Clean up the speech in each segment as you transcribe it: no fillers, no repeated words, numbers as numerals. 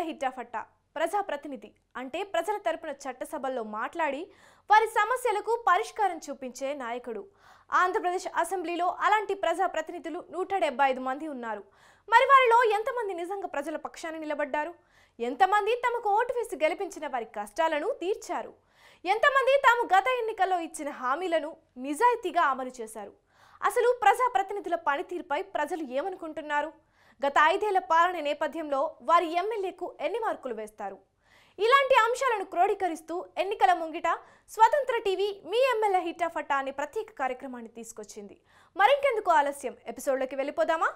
హిట్టాఫట్టా ప్రజాప్రతినిధి అంటే ప్రజల తరపున చట్టసభల్లో మాట్లాడి వారి సమస్యలకు పరిష్కారం చూపించే నాయకుడు. ఆంధ్రప్రదేశ్ అసెంబ్లీలో అలాంటి ప్రజాప్రతినిధులు 175 మంది ఉన్నారు. మరి వారిలో ఎంతమంది నిజంగా ప్రజల పక్షాన నిలబడ్డారు? ఎంతమంది తమకు ఓటు వేసి గెలిపించిన వారి కష్టాలను తీర్చారు? ఎంతమంది తాము గత ఎన్నికల్లో ఇచ్చిన హామీలను నిజాయితీగా అమలు చేశారు? అసలు ప్రజాప్రతినిధుల పనితీరుపై ప్రజలు ఏమనుకుంటున్నారు? గత 5 ఏళ్ల పాలన నేపథ్యంలో వారి ఎమ్మెల్యేకు ఎన్ని మార్కులు వేస్తారు? ఇలాంటి అంశాలను క్రోడీకరిస్తూ ఎన్నికల ముంగిట స్వతంత్ర టీవీ మీ ఎమ్మెల్యే హిట్టాఫట్టా అనే ప్రత్యేక కార్యక్రమాన్ని తీసుకొచ్చింది. మరింకెందుకు ఆలస్యం, ఎపిసోడ్లోకి వెళ్ళిపోదామా?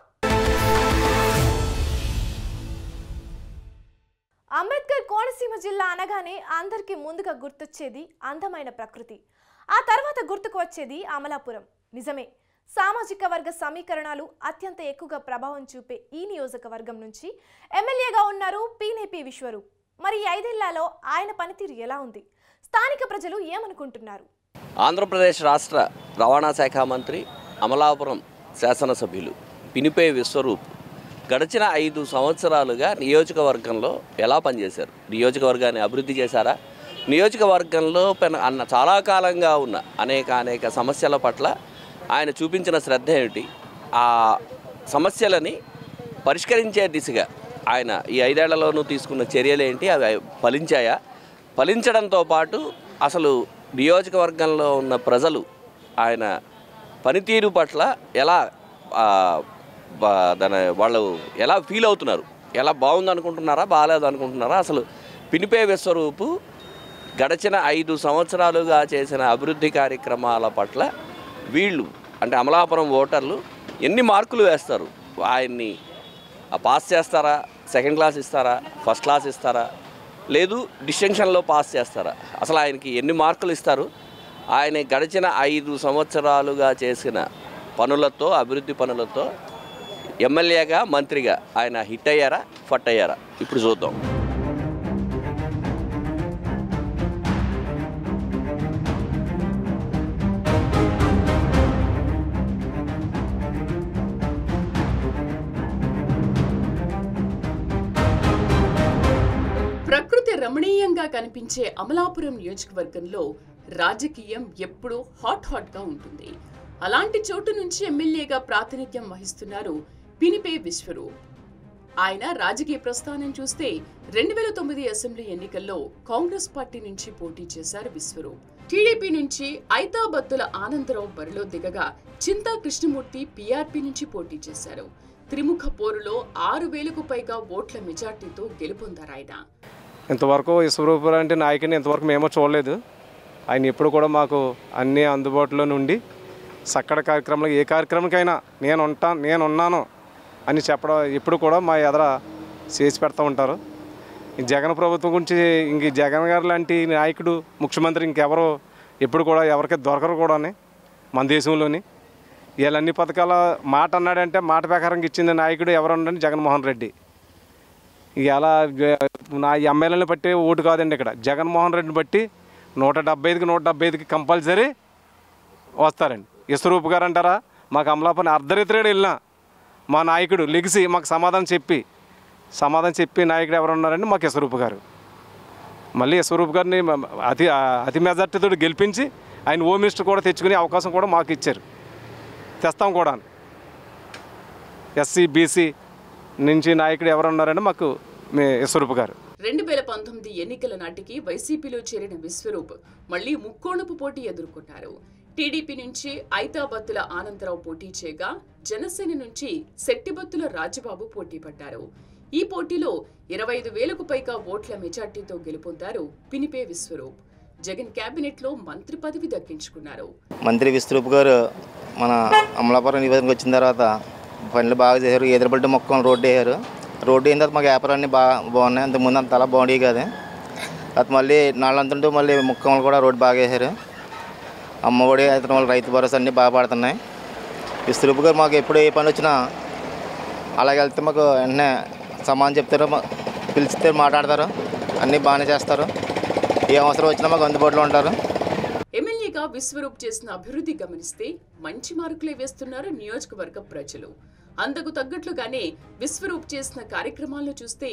అంబేద్కర్ కోనసీమ జిల్లా అనగానే అందరికీ ముందుగా గుర్తొచ్చేది అందమైన ప్రకృతి. ఆ తర్వాత గుర్తుకు వచ్చేది అమలాపురం. నిజమే, సామాజిక వర్గ సమీకరణాలు అత్యంత ఎక్కువగా ప్రభావం చూపే ఈ నియోజకవర్గం నుంచి ఎమ్మెల్యేగా ఉన్నారు పీనేపీ విశ్వరూప్. మరి 5 ఏళ్లలో ఆయన పనితీరు ఎలా ఉంది? స్థానిక ప్రజలు ఏమనుకుంటున్నారు? ఆంధ్రప్రదేశ్ రాష్ట్ర రవాణా శాఖ మంత్రి, అమలాపురం శాసనసభ్యులు పినిపే విశ్వరూప్ గడిచిన 5 సంవత్సరాలుగా నియోజకవర్గంలో ఎలా పనిచేశారు? నియోజకవర్గాన్ని అభివృద్ధి చేశారా? నియోజకవర్గంలో చాలా కాలంగా ఉన్న అనేక సమస్యల పట్ల ఆయన చూపించిన శ్రద్ధ ఏమిటి? ఆ సమస్యలని పరిష్కరించే దిశగా ఆయన ఈ 5 ఏళ్లలోనూ తీసుకున్న చర్యలు ఏంటి? అవి ఫలించాయా? ఫలించడంతో పాటు అసలు నియోజకవర్గంలో ఉన్న ప్రజలు ఆయన పనితీరు పట్ల ఎలా వాళ్ళు ఎలా ఫీల్ అవుతున్నారు? ఎలా బాగుంది అనుకుంటున్నారా, బాగాలేదు అనుకుంటున్నారా? అసలు పినిపే విశ్వరూపు గడిచిన 5 సంవత్సరాలుగా చేసిన అభివృద్ధి కార్యక్రమాల పట్ల వీళ్ళు అంటే అమలాపురం ఓటర్లు ఎన్ని మార్కులు వేస్తారు? ఆయన్ని పాస్ చేస్తారా? సెకండ్ క్లాస్ ఇస్తారా? ఫస్ట్ క్లాస్ ఇస్తారా? లేదు డిస్టింక్షన్లో పాస్ చేస్తారా? అసలు ఆయనకి ఎన్ని మార్కులు ఇస్తారు? ఆయన గడిచిన 5 సంవత్సరాలుగా చేసిన పనులతో, అభివృద్ధి పనులతో ఎమ్మెల్యేగా, మంత్రిగా ఆయన హిట్ అయ్యారా, ఫట్ అయ్యారా? ఇప్పుడు చూద్దాం. ప్రకృతి రమణీయంగా కనిపించే అమలాపురం నియోజకవర్గంలో రాజకీయం ఎప్పుడూ హాట్గా ఉంటుంది. అలాంటి చోటు నుంచి ఎమ్మెల్యేగా ప్రాతినిధ్యం వహిస్తున్నారు పినిపే విశ్వరూప్. ఆయన రాజకీయ ప్రస్థానం చూస్తే 2009 అసెంబ్లీ ఎన్నికల్లో కాంగ్రెస్ పార్టీ నుంచి పోటీ చేశారు విశ్వరూప్. టీడీపీ నుంచి ఐతాబత్తుల ఆనందరావు బరిలో దిగగా చింతా కృష్ణమూర్తి పీఆర్పీ నుంచి పోటీ చేశారు. త్రిముఖ పోరులో 6,000కు పైగా ఓట్ల మెజార్టీతో గెలుపొందారు ఆయన. ఇంతవరకు విశ్వరూప్ అంటే నాయకుని ఇంతవరకు మేమో చూడలేదు. ఆయన ఎప్పుడు కూడా మాకు అన్నీ అందుబాటులో నుండి సక్కడ కార్యక్రమాలు ఏ కార్యక్రమానికైనా నేనున్నాను అని చెప్పడం ఎప్పుడు కూడా మా ఎదర చేసి పెడతా ఉంటారు. ఈ జగన్ ప్రభుత్వం గురించి ఇంక జగన్ గారు లాంటి నాయకుడు, ముఖ్యమంత్రి ఇంకెవరో ఎప్పుడు కూడా ఎవరికి దొరకరు కూడా మన దేశంలోని. వీళ్ళన్ని పథకాల మాట అన్నాడంటే మాట ప్రకారం ఇచ్చింది నాయకుడు ఎవరు ఉండండి, జగన్మోహన్ రెడ్డి. ఇలా నా ఎమ్మెల్యేని బట్టి ఓటు కాదండి, ఇక్కడ జగన్మోహన్ రెడ్డిని బట్టి 175కి కంపల్సరీ వస్తారండి. విశ్వరూప్ గారు అంటారా, మాకు అమలాపురం అర్ధరిత్రేడు వెళ్ళినా మా నాయకుడు లెగిసి మాకు సమాధానం చెప్పి నాయకుడు ఎవరు ఉన్నారండి, మాకు విశ్వరూప్ గారు. మళ్ళీ విశ్వరూప్ గారిని అతి మెజార్టీతో గెలిపించి ఆయన హోమ్ మినిస్టర్ కూడా తెచ్చుకునే అవకాశం కూడా మాకు ఇచ్చారు. తెస్తాం కూడా. ఎస్సీ బీసీ నుంచి నాయకుడు ఎవరు ఉన్నారండి, మాకు విశ్వరూప్ గారు. 2019 ఎన్నికల నాటికి వైసీపీలో చేరిన విశ్వరూప్ మళ్లీ ముక్కోణపు పోటీ ఎదుర్కొన్నారు. టీడీపీ నుంచి ఐతాబత్తుల ఆనందరావు పోటీ చేయగా జనసేన నుంచి శెట్టిబత్తుల రాజబాబు పోటీ పడ్డారు. ఈ పోటీలో 25,000కు పైగా ఓట్ల మెజార్టీతో గెలుపొందారు పినిపే విశ్వరూప్. జగన్ కేబినెట్ లో మంత్రి పదవి దక్కించుకున్నారు. మంత్రి విశ్వరూప్ గారు మన అమలాపురం నియోజకవర్గం వచ్చిన తర్వాత పనులు బాగా చేశారు. ఎదురుబడ్డ మొక్కలు రోడ్డు వేసారు. రోడ్డు అయిన తర్వాత మాకు వ్యాపారాన్ని బాగున్నాయి. అంతకుముందు అంత అలా బాగుండేవి కాదు. అది మళ్ళీ నాళ్ళంతుంటూ మళ్ళీ ముక్కలు కూడా రోడ్డు బాగా వేసారు. అమ్మఒడి అయితే వాళ్ళు రైతు భరోసా అన్నీ బాగా పడుతున్నాయి. విశ్వరూప్ గారు మాకు ఎప్పుడు ఏ పని వచ్చినా అలాగే వెళ్తే మాకు వెంటనే సమానం చెప్తారు, పిలిచితే మాట్లాడతారు, అన్నీ బాగానే చేస్తారు. ఏ అవసరం వచ్చినా మాకు అందుబాటులో ఉంటారు. ఎమ్మెల్యేగా విశ్వరూప్ చేసిన అభివృద్ధి గమనిస్తే మంచి మార్కులే వేస్తున్నారు నియోజకవర్గ ప్రజలు. అందుకు తగ్గట్లుగానే విశ్వరూప్ చేసిన కార్యక్రమాలను చూస్తే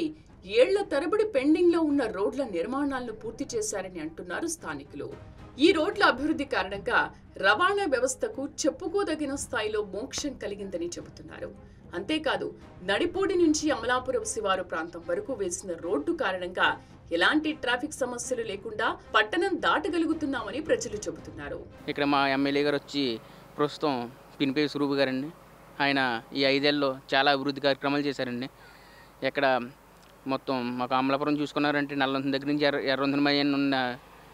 ఏళ్ల తరబడి పెండింగ్ లో ఉన్న రోడ్ల నిర్మాణాలను పూర్తి చేశారని అంటున్నారు స్థానికులు. ఈ రోడ్ల అభివృద్ధి కారణంగా రవాణా వ్యవస్థకు చెప్పుకోదగిన స్థాయిలో మోక్షం కలిగిందని చెబుతున్నారు. అంతేకాదు, నడిపూడి నుంచి అమలాపురం శివారు ప్రాంతం వరకు వేసిన రోడ్డు కారణంగా ఎలాంటి ట్రాఫిక్ సమస్యలు లేకుండా పట్టణం దాటగలుగుతున్నామని ప్రజలు చెబుతున్నారు. ఇక్కడ మా ఎమ్మెల్యే గారు వచ్చి ప్రస్తుతం పినిపే స్వరూప్ గారండి. ఆయన ఈ 5 ఏళ్ళలో చాలా అభివృద్ధి కార్యక్రమాలు చేశారండి. ఇక్కడ మొత్తం మాకు అమలాపురం చూసుకున్నారంటే నల్లవంతం దగ్గర నుంచి ఎర్రవంతం మధ్య ఉన్న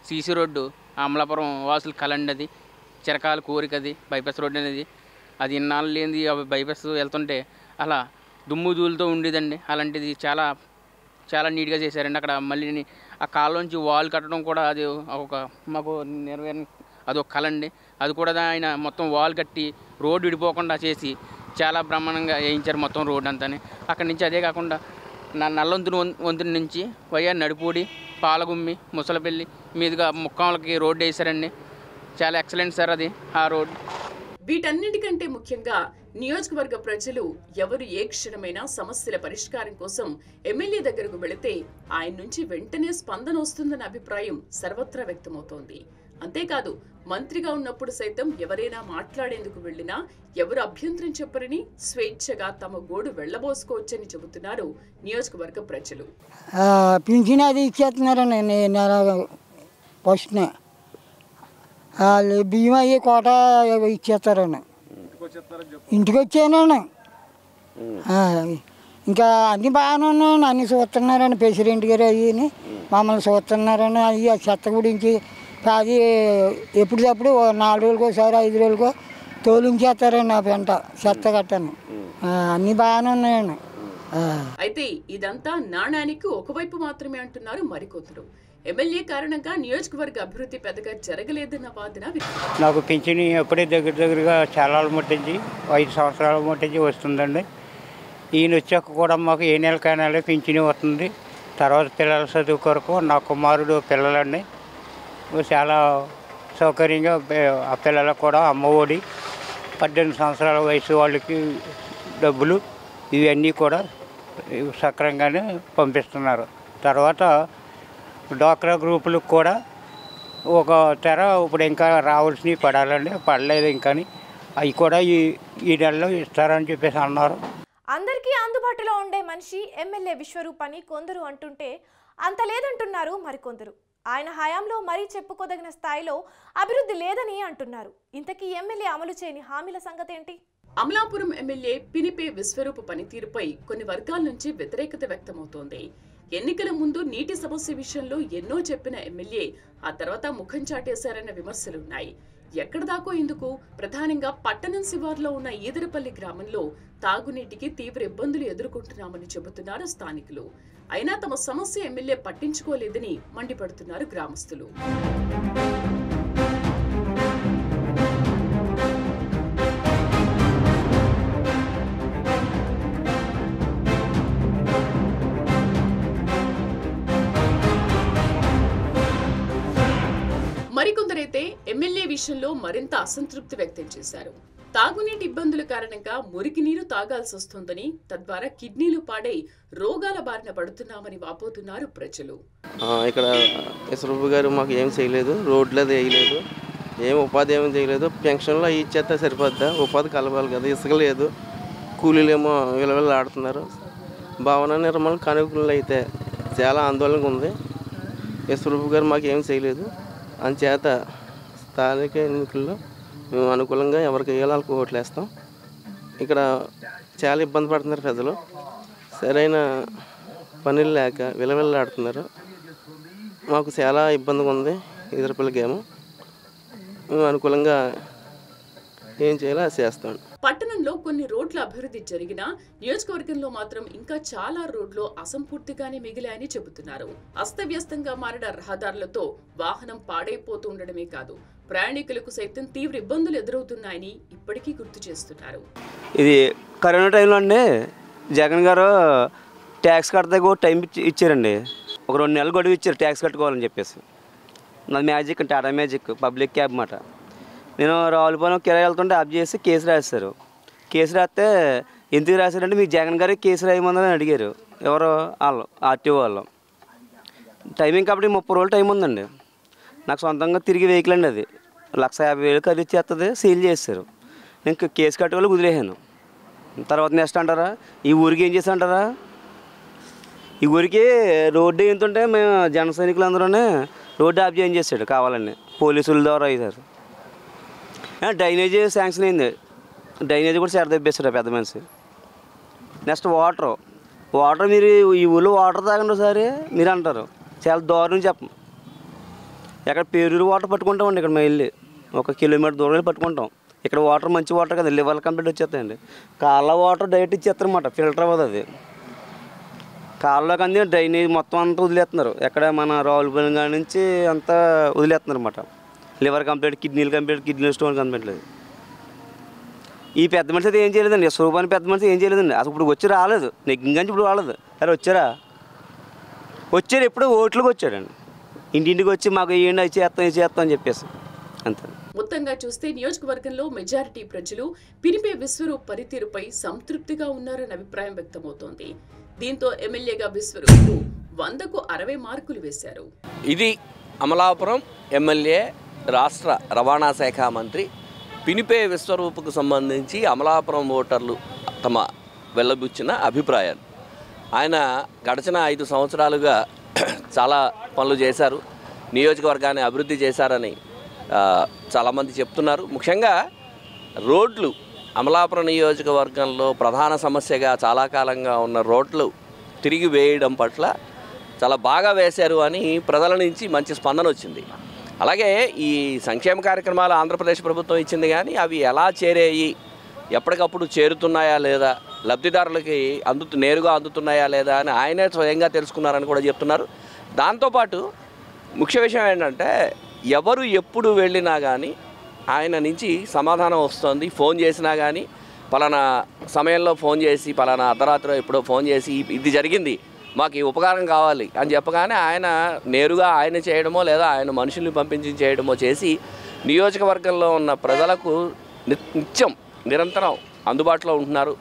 సీసీ రోడ్డు అమలాపురం వాసులు కలండి. అది చిరకాల కోరిక. అది బైపాస్ రోడ్డు అనేది అది ఇన్నాళ్ళు లేనిది బైపాస్ వెళ్తుంటే అలా దుమ్ము ధూళితో ఉండేదండి. అలాంటిది చాలా చాలా నీట్గా చేశారండి. అక్కడ మళ్ళీ ఆ కాళ్ళలోంచి వాల్ కట్టడం కూడా అది ఒక మాకు అదొక కళ అండి. అది కూడా ఆయన మొత్తం వాల్ కట్టి రోడ్డు విడిపోకుండా చేసి చాలా బ్రహ్మాండంగా వేయించారు మొత్తం రోడ్డు అంతానే. అక్కడి నుంచి అదే కాకుండా నల్లవంతుని నుంచి వైఆర్ నడిపూడి, పాలగుమ్మి, ముసలపల్లి మీదుగా ముక్కాములకి రోడ్డు వేశారండి. చాలా ఎక్సలెంట్ సార్ అది ఆ రోడ్డు. వీటన్నిటికంటే ముఖ్యంగా నియోజకవర్గ ప్రజలు ఎవరు ఏ క్షణమైనా సమస్యల పరిష్కారం కోసం ఎమ్మెల్యే దగ్గరకు వెళితే ఆయన నుంచి వెంటనే స్పందన వస్తుందన్న అభిప్రాయం సర్వత్రా వ్యక్తమవుతోంది. అంతేకాదు, మంత్రిగా ఉన్నప్పుడు సైతం ఎవరైనా మాట్లాడేందుకు వెళ్లినా ఎవరు అభ్యంతరం చెప్పరని స్వేచ్ఛగా తమ గోడు వెళ్లబోసుకోవచ్చని చెబుతున్నారు నియోజకవర్గ ప్రజలు. పింఛన్ అది ఇచ్చేస్తున్నారండి ఫస్ట్నే. వాళ్ళు బియ్యం అయ్యి కోట ఇచ్చేస్తారండి. ఇంటికి వచ్చానండి. ఇంకా అన్నీ బాగానే ఉన్నాయండి. అన్నీ చూస్తున్నారండి. ప్రెసిడెంట్ గారు అయ్యి మమ్మల్ని చూస్తున్నారండి. అవి చెత్త గురించి అది ఎప్పటికప్పుడు 4 రోజులకు ఒకసారి 5 రోజులకు తోలించేస్తారండి. ఆ పెంట చెత్త కట్టను అన్నీ బాగానే ఉన్నాయండి. అయితే ఇదంతా నాణానికి ఒకవైపు మాత్రమే అంటున్నారు మరికొందరు. ఎమ్మెల్యే కారణంగా నియోజకవర్గ అభివృద్ధి పెద్దగా జరగలేదన్న వాదన. నాకు పింఛని ఎప్పుడే దగ్గరగా చాలా ముట్టించి 5 సంవత్సరాల ముట్టించి వస్తుందండి. ఈయన వచ్చాక కూడా మాకు ఏ నెలకైనా పింఛని వస్తుంది. తర్వాత పిల్లల చదువు కొరకు నా కుమారుడు పిల్లలండి చాలా సౌకర్యంగా ఆ పిల్లలకు కూడా అమ్మఒడి 18 సంవత్సరాల వయసు వాళ్ళకి డబ్బులు ఇవన్నీ కూడా సక్రమంగానే పంపిస్తున్నారు. తర్వాత డ్వాక్రా గ్రూపులకు కూడా ఒక తెర ఇప్పుడు ఇంకా రావాల్సినవి పడాలండి, పడలేదు ఇంకా. అవి కూడా ఈ నెలలో ఇస్తారని చెప్పేసి అన్నారు. అందరికీ అందుబాటులో ఉండే మనిషి ఎమ్మెల్యే విశ్వరూప్ అని కొందరు అంటుంటే అంత లేదంటున్నారు మరికొందరు. ఆయన హయాంలో మరీ చెప్పుకోదగిన స్థాయిలో అభివృద్ధి లేదని అంటున్నారు. ఇంతకీ ఎమ్మెల్యే అమలు చేయని హామీల సంగతి ఏంటి? అమలాపురం ఎమ్మెల్యే పినిపే విశ్వరూప్ పనితీరుపై కొన్ని వర్గాల నుంచి వ్యతిరేకత వ్యక్తమవుతోంది. ఎన్నికల ముందు నీటి సమస్య విషయంలో ఎన్నో చెప్పిన ఎమ్మెల్యే ఆ తర్వాత ముఖం చాటేశారన్న విమర్శలున్నాయి. ఎక్కడ దాకో ఇందుకు ప్రధానంగా పట్టణం శివార్లో ఉన్న ఈదరపల్లి గ్రామంలో తాగునీటికి తీవ్ర ఇబ్బందులు ఎదుర్కొంటున్నామని చెబుతున్నారు స్థానికులు. అయినా తమ సమస్య ఎమ్మెల్యే పట్టించుకోలేదని మండిపడుతున్నారు గ్రామస్తులు. మరికొందరైతే ఎమ్మెల్యే విషయంలో మరింత అసంతృప్తి వ్యక్తం చేశారు. తాగునీటి ఇబ్బందుల కారణంగా మురికి నీరు తాగాల్సి వస్తుందని, తద్వారా కిడ్నీలు పాడై రోగాల బారిన పడుతున్నామని వాపోతున్నారు ప్రజలు. ఇక్కడ విశ్వరూప్ గారు మాకు ఏం చేయలేదు, రోడ్లు అది వేయలేదు, ఏం ఉపాధి ఏమీ చేయలేదు. పెన్షన్లో ఇచ్చేస్తే సరిపోద్దా, ఉపాధి కలపాలి కదా, ఇసుక లేదు, కూలీలేమో విలువలు ఆడుతున్నారు. భవన నిర్మాణ కార్మికులు అయితే చాలా ఆందోళనగా ఉంది. విశ్వరూప్ గారు మాకు ఏం చేయలేదు. అందుచేత స్థానిక ఎన్నికల్లో మేము అనుకూలంగా ఎవరికి వేయాలో వాళ్ళకి ఓట్లు వేస్తాం. ఇక్కడ చాలా ఇబ్బంది పడుతున్నారు ప్రజలు. సరైన పనులు లేక విలవిల్లాడుతున్నారు. మాకు చాలా ఇబ్బందిగా ఉంది. ఈదరపల్లి గేమ్ మేము అనుకూలంగా ఏం చేయాలో అది చేస్తాం. పట్టణంలో కొన్ని రోడ్ల అభివృద్ధి జరిగినా నియోజకవర్గంలో మాత్రం ఇంకా చాలా రోడ్లు అసంపూర్తిగానే మిగిలాయని చెబుతున్నారు. అస్తవ్యస్తంగా మారిన రహదారులతో వాహనం పాడైపోతుండడమే కాదు, ప్రయాణికులకు సైతం తీవ్ర ఇబ్బందులు ఎదురవుతున్నాయని ఇప్పటికీ గుర్తు చేస్తున్నారు. ఇది కరోనా టైంలో అండి జగన్ గారు ట్యాక్స్ కడతాకు టైం ఇచ్చారండి. ఒక 2 నెలలు గడువు ఇచ్చారు ట్యాక్స్ కట్టుకోవాలని చెప్పేసి. నాది magic, Tata magic public cab మాట. నేను రావులపాలెం కిరాయి వెళ్తుంటే ఆఫ్ చేసి కేసు రాశారు. కేసు రాస్తే ఎందుకు రాశారంటే మీకు జగన్ గారికి కేసు రాయమని అడిగారు. ఎవరు వాళ్ళు ఆర్టీఓ వాళ్ళు. టైమింగ్ కాబట్టి 30 రోజులు టైం ఉందండి. నాకు సొంతంగా తిరిగి వెహికల్ అండి, అది 1,50,000 ఖరీదు చేస్తుంది. సీల్ చేశారు. నేను కేసు కట్టుకోవాలి వదిలేసాను. తర్వాత నెక్స్ట్ అంటారా ఈ ఊరికి ఏం చేసి అంటారా, ఈ ఊరికి రోడ్డు ఏంటంటే మేము జన సైనికులు అందరూనే రోడ్డు ఆఫ్ చేంజ్ చేశాడు కావాలని, పోలీసుల ద్వారా అయ్యారు. డ్రైనేజీ శాంక్షన్ అయింది, డ్రైనేజీ కూడా చెడదెబ్బేశాడు పెద్ద మనిషి. నెక్స్ట్ వాటర్ మీరు ఈ ఊళ్ళో వాటర్ తాగండి ఒకసారి మీరు అంటారు, చాలా దారుణం చెప్పం. ఎక్కడ పేరూరు వాటర్ పట్టుకుంటామండి, ఇక్కడ మేము వెళ్ళి 1 కిలోమీటర్ దూరం వెళ్ళి పట్టుకుంటాం. ఇక్కడ వాటర్ మంచి వాటర్ కదా, లివర్ కంప్లీట్ వచ్చేస్తాయండి. కాళ్ళ వాటర్ డైరెక్ట్ ఇచ్చేస్తారన్నమాట, ఫిల్టర్ అవ్వదు అది. కాళ్ళలోకి అంది డ్రైనేజ్ మొత్తం అంతా వదిలేస్తున్నారు. ఎక్కడ మన రావులపల్లి కాడి నుంచి అంతా వదిలేస్తున్నారు అన్నమాట. Liver complete, kidney stone complete లేదు. ఈ పెద్ద మనిషి అయితే ఏం చేయలేదండి, స్వరూపాన్ని పెద్ద మనిషి ఏం చేయలేదండి. అసలు ఇప్పుడు వచ్చి రాలేదు, నెగ్గింగ్ ఇప్పుడు రాలేదు. అరే వచ్చారు ఎప్పుడు ఓట్లకు వచ్చాడండి, ఇంటింటికి వచ్చి మాకు వేయండి అది చేస్తాం అని చెప్పేసి అంతే. మొత్తంగా చూస్తే నియోజకవర్గంలో మెజారిటీ ప్రజలు పినిపే విశ్వరూప్ పనితీరుపై సంతృప్తిగా ఉన్నారన్న అభిప్రాయం వ్యక్తమవుతోంది. దీంతో ఎమ్మెల్యేగా విశ్వరూప్ 100కు 60 మార్కులు వేశారు. ఇది అమలాపురం ఎమ్మెల్యే రాష్ట్ర రవాణా శాఖ మంత్రి పినిపే విశ్వరూప్కు సంబంధించి అమలాపురం ఓటర్లు తమ వెల్లబుచ్చిన అభిప్రాయాలు. ఆయన గడిచిన 5 సంవత్సరాలుగా చాలా పనులు చేశారు, నియోజకవర్గాన్ని అభివృద్ధి చేశారని చాలామంది చెప్తున్నారు. ముఖ్యంగా రోడ్లు, అమలాపురం నియోజకవర్గంలో ప్రధాన సమస్యగా చాలా కాలంగా ఉన్న రోడ్లు తిరిగి వేయడం పట్ల చాలా బాగా వేశారు అని ప్రజల నుంచి మంచి స్పందన వచ్చింది. అలాగే ఈ సంక్షేమ కార్యక్రమాలు ఆంధ్రప్రదేశ్ ప్రభుత్వం ఇచ్చింది, కానీ అవి ఎలా చేరాయి, ఎప్పటికప్పుడు చేరుతున్నాయా లేదా, లబ్ధిదారులకి నేరుగా అందుతున్నాయా లేదా అని ఆయనే స్వయంగా తెలుసుకున్నారని కూడా చెప్తున్నారు. దాంతోపాటు ముఖ్య విషయం ఏంటంటే ఎవరు ఎప్పుడు వెళ్ళినా కానీ ఆయన నుంచి సమాధానం వస్తుంది. ఫోన్ చేసినా కానీ పలానా సమయంలో ఫోన్ చేసి, పలానా అర్ధరాత్రి ఎప్పుడో ఫోన్ చేసి ఇది జరిగింది మాకు ఈ ఉపకారం కావాలి అని చెప్పగానే ఆయన నేరుగా ఆయన చేయడమో లేదా ఆయన మనుషుల్ని పంపించి చేయడమో చేసి నియోజకవర్గంలో ఉన్న ప్రజలకు నిరంతరం అందుబాటులో ఉంటున్నారు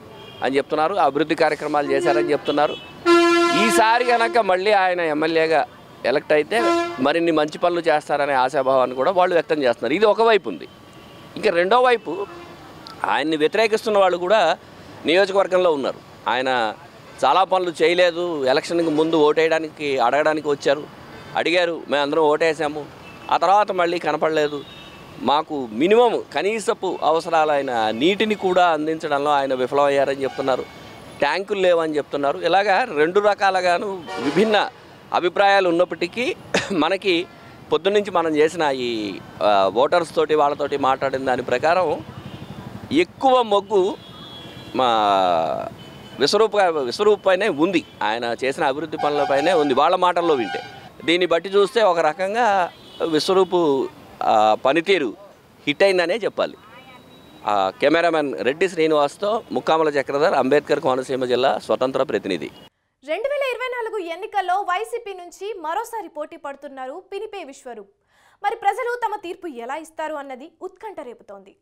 అని చెప్తున్నారు. అభివృద్ధి కార్యక్రమాలు చేశారని చెప్తున్నారు. ఈసారి కనుక మళ్ళీ ఆయన ఎమ్మెల్యేగా ఎలక్ట్ అయితే మరిన్ని మంచి పనులు చేస్తారనే ఆశాభావాన్ని కూడా వాళ్ళు వ్యక్తం చేస్తున్నారు. ఇది ఒకవైపు ఉంది. ఇంకా రెండో వైపు ఆయన్ని వ్యతిరేకిస్తున్న వాళ్ళు కూడా నియోజకవర్గంలో ఉన్నారు. ఆయన చాలా పనులు చేయలేదు, ఎలక్షన్కి ముందు ఓటేయడానికి అడగడానికి వచ్చారు, అడిగారు, మేము అందరం ఓటేసాము, ఆ తర్వాత మళ్ళీ కనపడలేదు, మాకు మినిమం కనీసపు అవసరాలైన నీటిని కూడా అందించడంలో ఆయన విఫలమయ్యారని చెప్తున్నారు. ట్యాంకులు లేవని చెప్తున్నారు. ఇలాగా 2 రకాలుగాను విభిన్న అభిప్రాయాలు ఉన్నప్పటికీ మనకి పొద్దున్నుంచి మనం చేసిన ఈ ఓటర్స్ తోటి వాళ్ళతోటి మాట్లాడిన దాని ప్రకారం ఎక్కువ మొగ్గు మా విశ్వరూప్ పైనే ఉంది, ఆయన చేసిన అభివృద్ధి పనులపైనే ఉంది వాళ్ళ మాటల్లో వింటే. దీన్ని బట్టి చూస్తే ఒక రకంగా విశ్వరూప్ పనితీరు హిట్ అయిందనే చెప్పాలి. కెమెరామెన్ రెడ్డి శ్రీనివాస్తో ముక్కామల చక్రధర్, అంబేద్కర్ కోనసీమ జిల్లా స్వతంత్ర ప్రతినిధి. 2024 ఎన్నికల్లో వైసీపీ నుంచి మరోసారి పోటీ పడుతున్నారు పినిపే విశ్వరూప్. మరి ప్రజలు తమ తీర్పు ఎలా ఇస్తారు అన్నది ఉత్కంఠ రేపుతోంది.